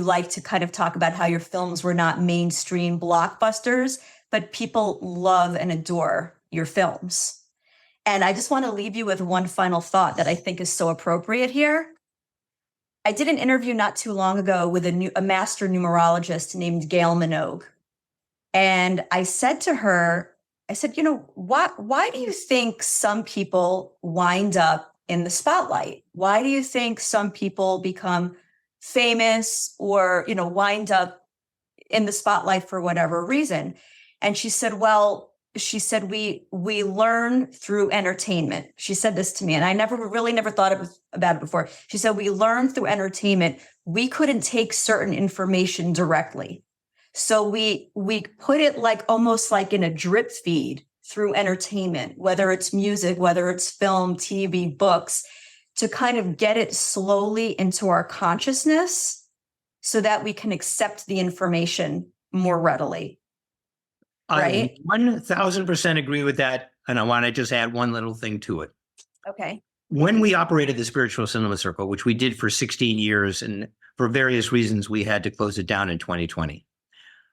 like to kind of talk about how your films were not mainstream blockbusters, but people love and adore your films. And I just want to leave you with one final thought that I think is so appropriate here. I did an interview not too long ago with a master numerologist named Gail Minogue. And I said to her, why do you think some people wind up in the spotlight? Why do you think some people become famous or, wind up in the spotlight for whatever reason? And she said, we learn through entertainment. She said this to me, and I never thought about it before. She said, we learn through entertainment. We couldn't take certain information directly. So we put it almost like in a drip feed through entertainment, whether it's music, whether it's film, TV, books, to kind of get it slowly into our consciousness so that we can accept the information more readily. Right? I 1000% agree with that. And I want to just add one little thing to it. Okay. When we operated the Spiritual Cinema Circle, which we did for 16 years, and for various reasons, we had to close it down in 2020.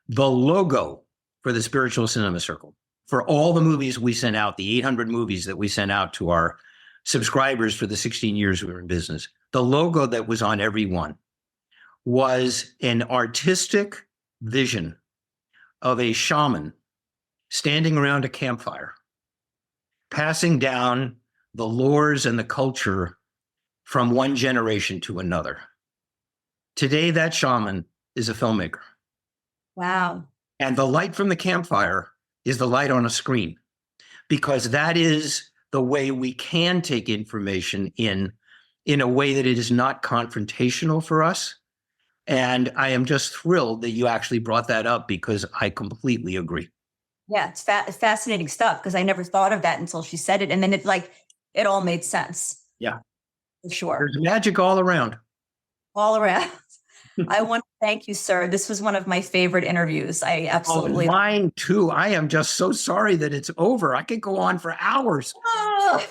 The logo for the Spiritual Cinema Circle, for all the movies we sent out, the 800 movies that we sent out to our subscribers for the 16 years we were in business, the logo that was on every one was an artistic vision of a shaman standing around a campfire, passing down the lores and the culture from one generation to another. Today, that shaman is a filmmaker. Wow. And the light from the campfire is the light on a screen, because that is the way we can take information in a way that it is not confrontational for us. And I am just thrilled that you actually brought that up, because I completely agree. Yeah, it's fascinating stuff, because I never thought of that until she said it. And then it all made sense. Yeah. For sure. There's magic all around. All around. I want to thank you, sir. This was one of my favorite interviews. I absolutely. Oh, mine too. I am just so sorry that it's over. I could go on for hours. Oh.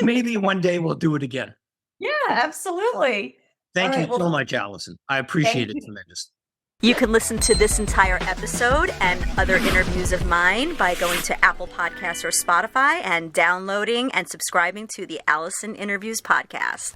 Maybe one day we'll do it again. Yeah, absolutely. Thank All you right, so much, Allison. I appreciate it you. tremendously. You can listen to this entire episode and other interviews of mine by going to Apple Podcasts or Spotify and downloading and subscribing to the Allison Interviews podcast.